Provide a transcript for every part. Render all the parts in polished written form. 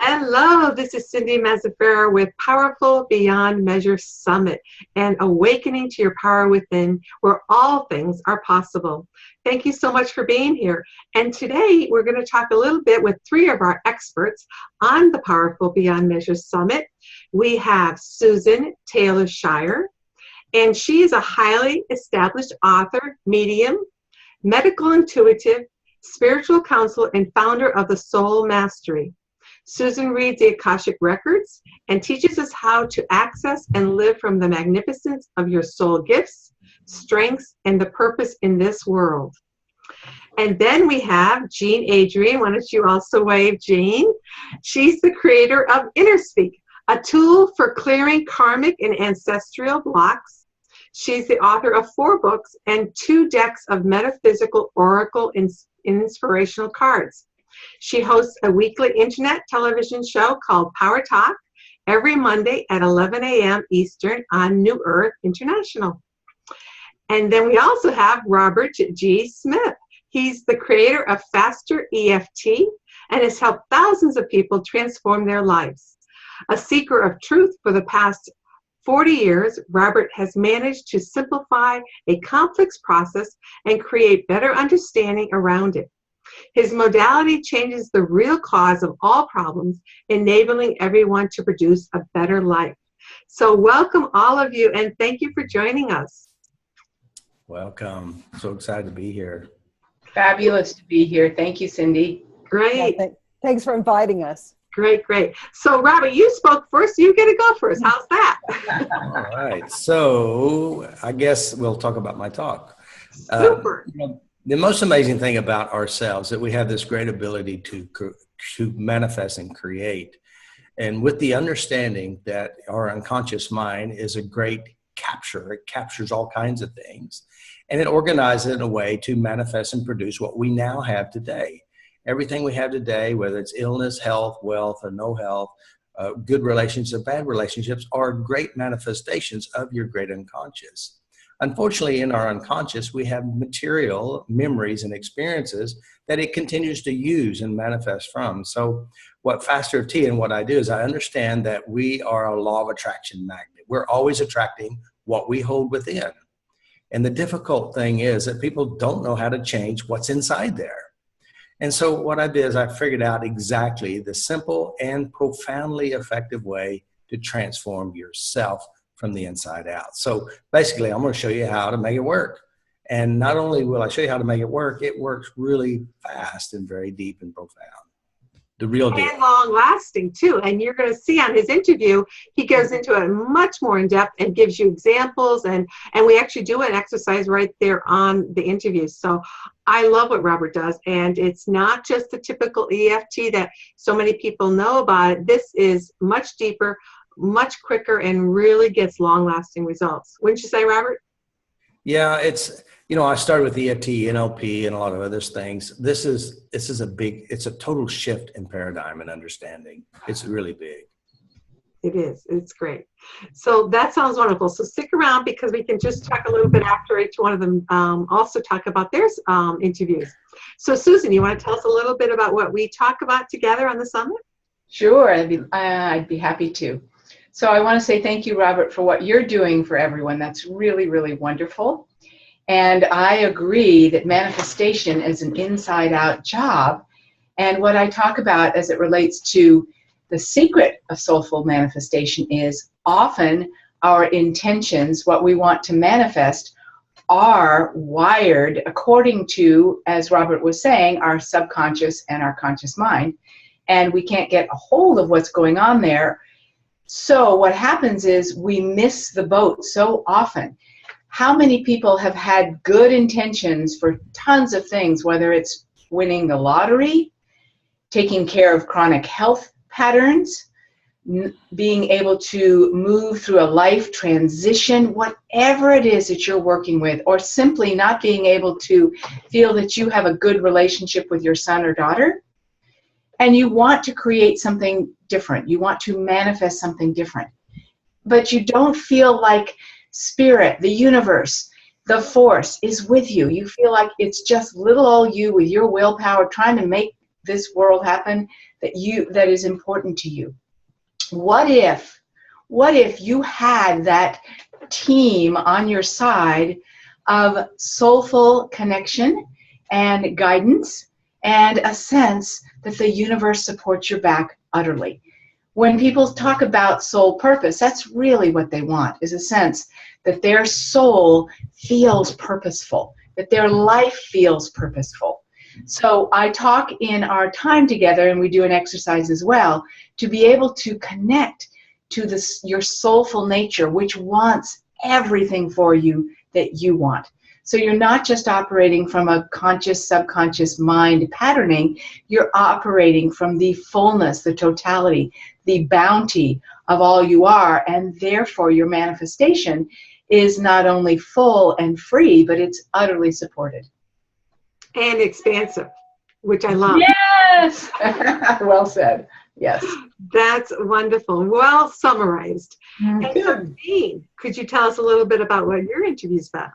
Hello, this is Cindy Mazzaferro with Powerful Beyond Measure Summit and Awakening to Your Power Within, where all things are possible. Thank you so much for being here. And today we're going to talk a little bit with three of our experts on the Powerful Beyond Measure Summit. We have Susann Taylor Shier, and she is a highly established author, medium, medical intuitive, spiritual counselor, and founder of the Soul Mastery. Susann reads the Akashic Records and teaches us how to access and live from the magnificence of your soul gifts, strengths, and the purpose in this world. And then we have Adrienne. Why don't you also wave, Jean? She's the creator of InnerSpeak, a tool for clearing karmic and ancestral blocks. She's the author of 4 books and 2 decks of metaphysical oracle inspirational cards. She hosts a weekly internet television show called Power Talk every Monday at 11 a.m. Eastern on New Earth International. And then we also have Robert G. Smith. He's the creator of Faster EFT and has helped thousands of people transform their lives. A seeker of truth for the past 40 years, Robert has managed to simplify a complex process and create better understanding around it. His modality changes the real cause of all problems, enabling everyone to produce a better life. So welcome all of you, and thank you for joining us. Welcome. So excited to be here. Fabulous to be here. Thank you, Cindy. Great. Yeah, thanks for inviting us. Great, great. So Robert, you spoke first. You get to go first. How's that? All right. So I guess we'll talk about my talk. Super. The most amazing thing about ourselves is that we have this great ability to manifest and create. And with the understanding that our unconscious mind is a great capture, it captures all kinds of things, and it organizes it in a way to manifest and produce what we now have today. Everything we have today, whether it's illness, health, wealth, or no health, good relationships, bad relationships, are great manifestations of your great unconscious. Unfortunately, in our unconscious, we have material, memories, and experiences that it continues to use and manifest from. So what Faster EFT and what I do is I understand that we are a law of attraction magnet. We're always attracting what we hold within. And the difficult thing is that people don't know how to change what's inside there. And so what I did is I figured out exactly the simple and profoundly effective way to transform yourself from the inside out. So basically, I'm going to show you how to make it work. And not only will I show you how to make it works really fast and very deep and profound. The real deal. And long lasting too. And you're going to see on his interview, he goes into it much more in depth and gives you examples. And we actually do an exercise right there on the interview. So I love what Robert does. And it's not just the typical EFT that so many people know about. This is much deeper, much quicker, and really gets long-lasting results. Wouldn't you say, Robert? Yeah, it's, I started with EFT, NLP, and a lot of other things. This is it's a total shift in paradigm and understanding. It's really big. It is. It's great. So that sounds wonderful. So stick around because we can just talk a little bit after each one of them also talk about their interviews. So Susann, you want to tell us a little bit about what we talk about together on the summit? Sure, I'd be happy to. So I want to say thank you, Robert, for what you're doing for everyone. That's really, really wonderful. And I agree that manifestation is an inside-out job. And what I talk about as it relates to the secret of soulful manifestation is often our intentions, what we want to manifest, are wired according to, as Robert was saying, our subconscious and our conscious mind. And we can't get a hold of what's going on there. So what happens is we miss the boat so often. How many people have had good intentions for tons of things, whether it's winning the lottery, taking care of chronic health patterns, being able to move through a life transition, whatever it is that you're working with, or simply not being able to feel that you have a good relationship with your son or daughter? And you want to create something different. You want to manifest something different. But you don't feel like spirit, the universe, the force is with you. You feel like it's just little old you with your willpower trying to make this world happen. that is important to you. What if you had that team on your side of soulful connection and guidance and a sense that the universe supports your back utterly? When people talk about soul purpose, that's really what they want, is a sense that their soul feels purposeful, that their life feels purposeful. So I talk in our time together, and we do an exercise as well, to be able to connect to your soulful nature, which wants everything for you that you want. So you're not just operating from a conscious, subconscious mind patterning, you're operating from the fullness, the totality, the bounty of all you are, and therefore your manifestation is not only full and free, but it's utterly supported. And expansive, which I love. Yes! Well said. Yes. That's wonderful. Well summarized. And so, Jean, could you tell us a little bit about what your interview's about?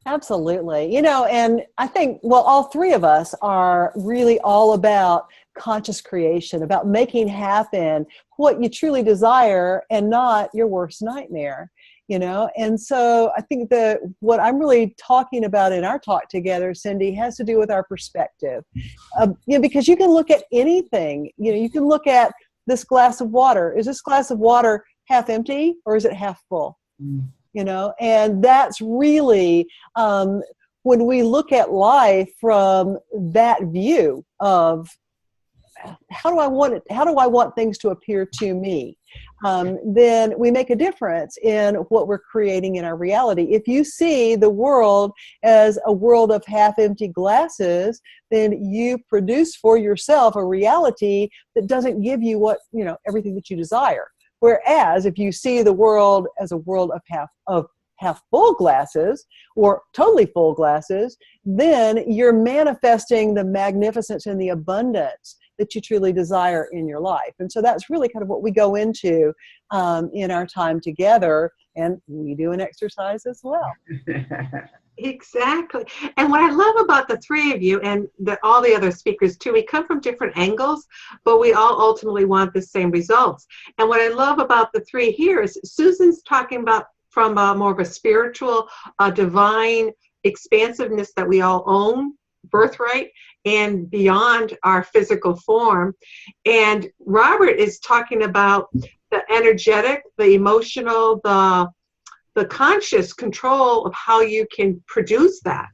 Absolutely. And I think, well, all three of us are really all about conscious creation, about making happen what you truly desire and not your worst nightmare. And so I think that what I'm really talking about in our talk together, Cindy, has to do with our perspective. Because you can look at anything. You can look at this glass of water. Is this glass of water half empty or is it half full? And that's really when we look at life from that view of how do I want things to appear to me? Then we make a difference in what we're creating in our reality. If you see the world as a world of half-empty glasses, then you produce for yourself a reality that doesn't give you everything that you desire. Whereas if you see the world as a world of half full glasses or totally full glasses, then you're manifesting the magnificence and the abundance that you truly desire in your life. And so that's really kind of what we go into in our time together, and we do an exercise as well. Exactly. And what I love about the three of you and all the other speakers too, we come from different angles, but we all ultimately want the same results. And what I love about the three here is Susann's talking about from more of a spiritual, divine expansiveness that we all own, birthright, and beyond our physical form. And Robert is talking about the energetic, the emotional, the conscious control of how you can produce that.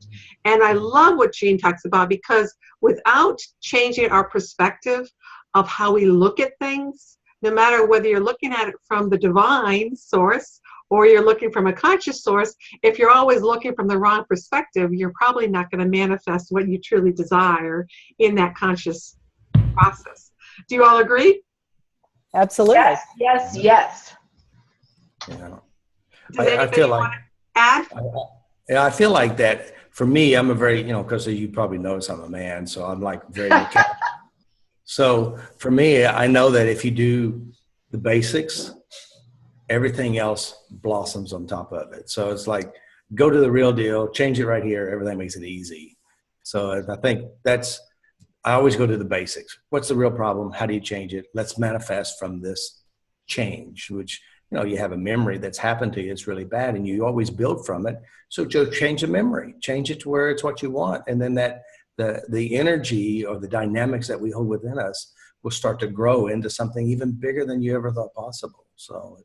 And I love what Jean talks about, because without changing our perspective of how we look at things, no matter whether you're looking at it from the divine source or you're looking from a conscious source, if you're always looking from the wrong perspective, you're probably not going to manifest what you truly desire in that conscious process. Do you all agree? Absolutely. Yes, yes, yes. Yeah. Does I feel like, want to add? I feel like that for me, I'm a very, because you probably notice I'm a man, so I'm like very mechanical. So for me, I know that if you do the basics, everything else blossoms on top of it. So it's like, go to the real deal, change it right here. Everything makes it easy. So I think I always go to the basics. What's the real problem? How do you change it? Let's manifest from this change, which, you have a memory that's happened to you. It's really bad. And you always build from it. So just change the memory, change it to where it's what you want. And then the energy or the dynamics that we hold within us will start to grow into something even bigger than you ever thought possible. So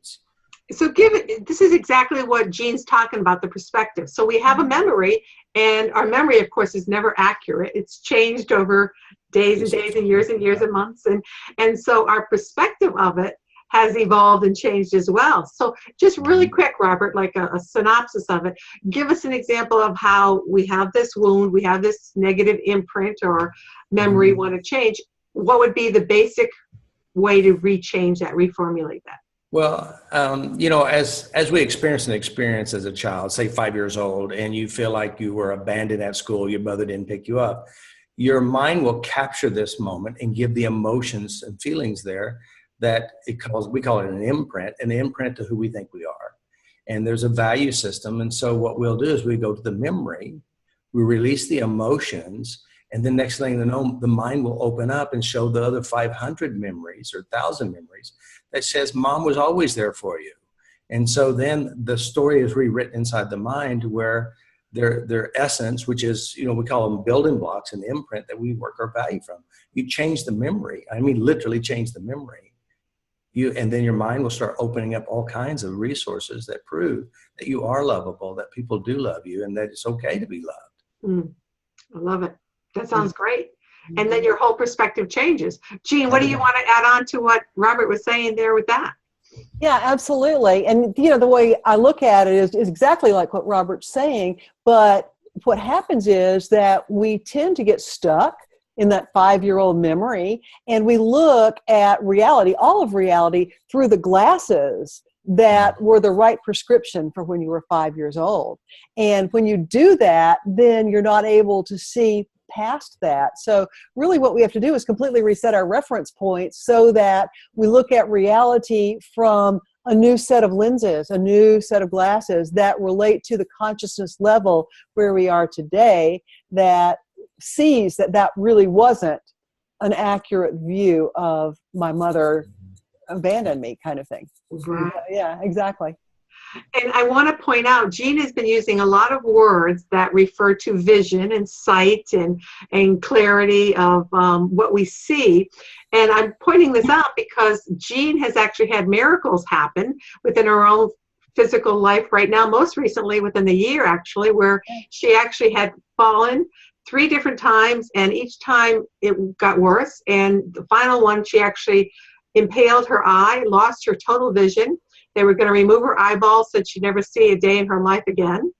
this is exactly what Jean's talking about, the perspective. So we have a memory, and our memory, of course, is never accurate. It's changed over days and days and years and months. And so our perspective of it has evolved and changed as well. So just really quick, Robert, like a synopsis of it, give us an example of how we have this wound, we have this negative imprint or memory want to change. What would be the basic way to rechange that, reformulate that? Well, as we experience an experience as a child, say 5 years old, and you feel like you were abandoned at school, your mother didn't pick you up, your mind will capture this moment and give the emotions and feelings there that we call it an imprint to who we think we are. And there's a value system. And so what we'll do is we go to the memory, we release the emotions, And then next thing you know, the mind will open up and show the other 500 memories or 1,000 memories that says mom was always there for you. And so then the story is rewritten inside the mind where their essence, which is, we call them building blocks, and the imprint that we work our value from. You change the memory. I mean, literally change the memory. And then your mind will start opening up all kinds of resources that prove that you are lovable, that people do love you, and that it's okay to be loved. I love it. That sounds great. And then your whole perspective changes. Jean, what do you want to add on to what Robert was saying there with that? Yeah, absolutely. And, the way I look at it is exactly like what Robert's saying. But what happens is that we tend to get stuck in that 5-year-old memory, and we look at reality, all of reality, through the glasses that were the right prescription for when you were 5 years old. And when you do that, then you're not able to see past that. So really what we have to do is completely reset our reference points so that we look at reality from a new set of lenses, a new set of glasses that relate to the consciousness level where we are today, that sees that that really wasn't an accurate view of my mother abandoned me kind of thing. Right. Yeah, exactly. And I want to point out, Jean has been using a lot of words that refer to vision and sight and clarity of what we see. And I'm pointing this out because Jean has actually had miracles happen within her own physical life right now, most recently within the year, actually, where she actually had fallen 3 different times, and each time it got worse. And the final one, she actually impaled her eye, lost her total vision. They were going to remove her eyeball so she'd never see a day in her life again.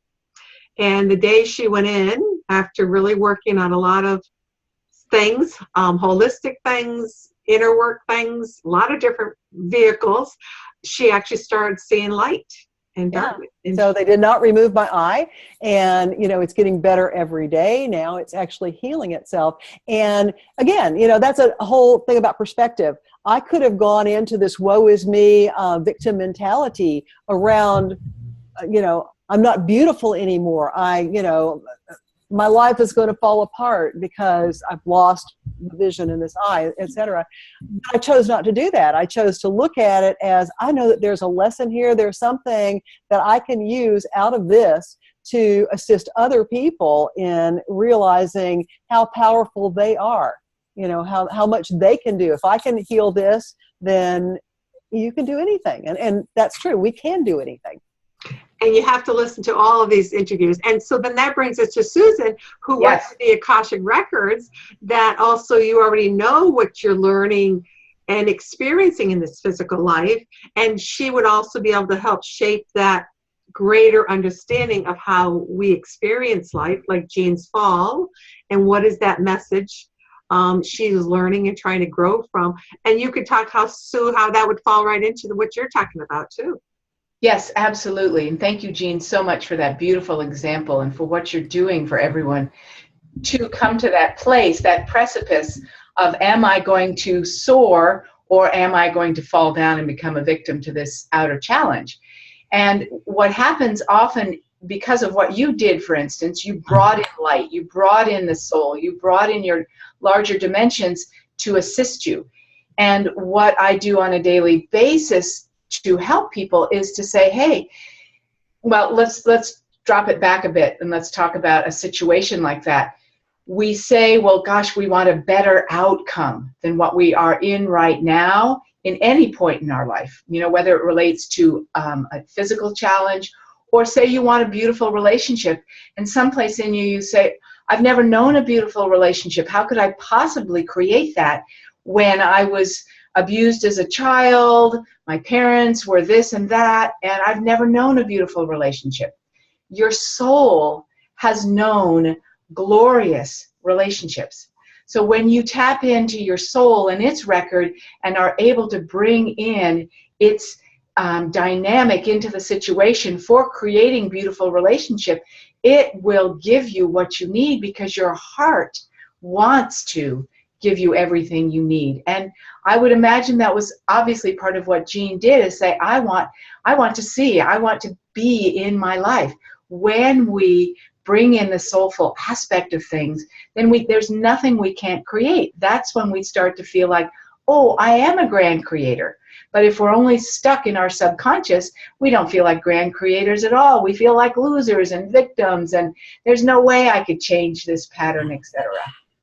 And the day she went in, after really working on a lot of things, holistic things, inner work things, a lot of different vehicles, she actually started seeing light and darkness. Yeah. So they did not remove my eye, and it's getting better every day. Now it's actually healing itself. And again, that's a whole thing about perspective. I could have gone into this woe is me victim mentality around, I'm not beautiful anymore. My life is going to fall apart because I've lost the vision in this eye, etc. I chose not to do that. I chose to look at it as, I know that there's a lesson here. There's something that I can use out of this to assist other people in realizing how powerful they are. How much they can do. If I can heal this, then you can do anything. And that's true. We can do anything. And you have to listen to all of these interviews. And so then that brings us to Susan, who works with the Akashic Records, that also you already know what you're learning and experiencing in this physical life. And she would also be able to help shape that greater understanding of how we experience life, like Jean's fall, and what is that message she's learning and trying to grow from. And you could talk how that would fall right into what you're talking about too. Yes, absolutely. And thank you, Jean, so much for that beautiful example and for what you're doing for everyone to come to that place, that precipice of, am I going to soar or am I going to fall down and become a victim to this outer challenge? And what happens often, because of what you did, for instance, you brought in light, you brought in the soul, you brought in your larger dimensions to assist you. And what I do on a daily basis to help people is to say, hey, well, let's drop it back a bit and let's talk about a situation like that. We say, well, gosh, we want a better outcome than what we are in right now in any point in our life, whether it relates to a physical challenge, or say you want a beautiful relationship, and someplace in you say, I've never known a beautiful relationship. How could I possibly create that when I was abused as a child? My parents were this and that, and I've never known a beautiful relationship. Your soul has known glorious relationships. So when you tap into your soul and its record and are able to bring in its dynamic into the situation for creating beautiful relationship, it will give you what you need because your heart wants to give you everything you need. And I would imagine that was obviously part of what Jean did, is say, I want to see, I want to be in my life. When we bring in the soulful aspect of things, then there's nothing we can't create. That's when we start to feel like, oh, I am a grand creator. But if we're only stuck in our subconscious, we don't feel like grand creators at all. We feel like losers and victims, and there's no way I could change this pattern, etc.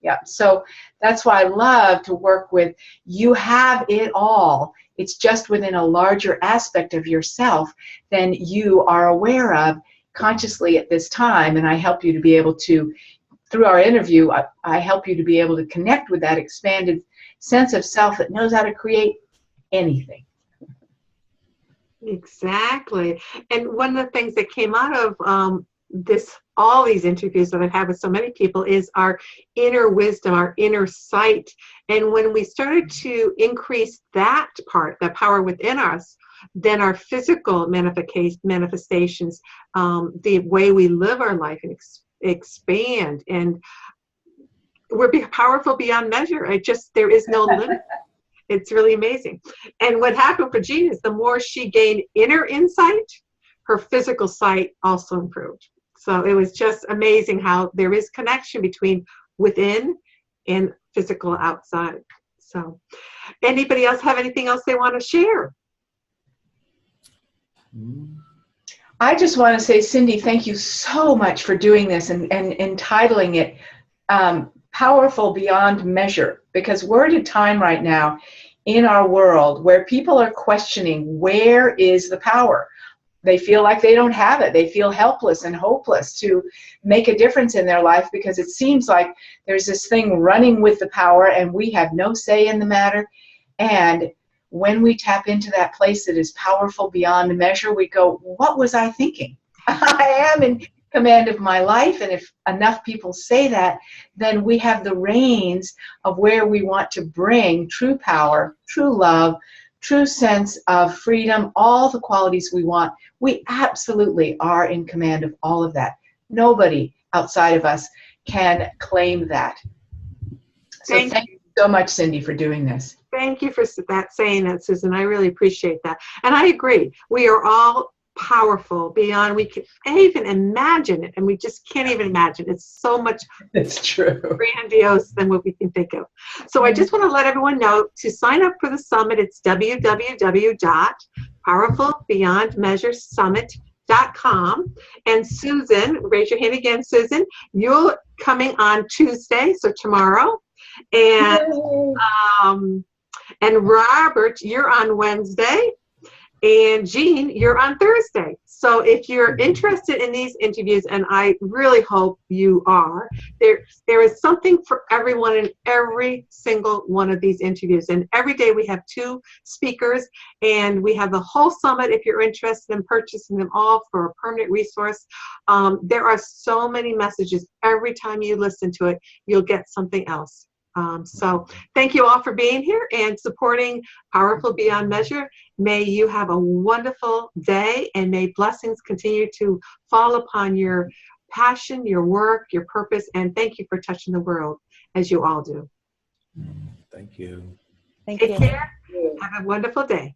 Yeah, so that's why I love to work with, you have it all. It's just within a larger aspect of yourself than you are aware of consciously at this time. And I help you to be able to, through our interview, I help you to be able to connect with that expanded sense of self that knows how to create anything. Exactly. And one of the things that came out of all these interviews that I've had with so many people is our inner wisdom, our inner sight. And when we started to increase that part, that power within us, then our physical manifestations, the way we live our life, and expand, and we're powerful beyond measure. There is no limit. It's really amazing. And what happened for Jean is the more she gained inner insight, her physical sight also improved. So it was just amazing how there is connection between within and physical outside. So anybody else have anything else they want to share? I just want to say, Cindy, thank you so much for doing this and entitling it Powerful Beyond Measure, because we're at a time right now in our world where people are questioning, where is the power? They feel like they don't have it. They feel helpless and hopeless to make a difference in their life, because it seems like there's this thing running with the power and we have no say in the matter. And when we tap into that place that is powerful beyond measure, we go, what was I thinking? I am in command of my life. And if enough people say that, then we have the reins of where we want to bring true power, true love, true sense of freedom, all the qualities we want. We absolutely are in command of all of that. Nobody outside of us can claim that. So thank you so much, Cindy, for doing this. Thank you for saying that, Susan. I really appreciate that. And I agree. We are all powerful beyond we can even imagine it, and we just can't even imagine. It's so much it's true grandiose than what we can think of. So I just want to let everyone know to sign up for the summit. It's www.powerfulbeyondmeasuresummit.com. And Susan, raise your hand again, Susan. You're coming on Tuesday, so tomorrow. And Robert, you're on Wednesday. And Jean, you're on Thursday. So if you're interested in these interviews, and I really hope you are, there is something for everyone in every single one of these interviews. And every day we have 2 speakers, and we have the whole summit if you're interested in purchasing them all for a permanent resource. There are so many messages. Every time you listen to it, you'll get something else. So thank you all for being here and supporting Powerful Beyond Measure. May you have a wonderful day, and may blessings continue to fall upon your passion, your work, your purpose, and thank you for touching the world as you all do. Thank you. Thank Take you. care. Have a wonderful day.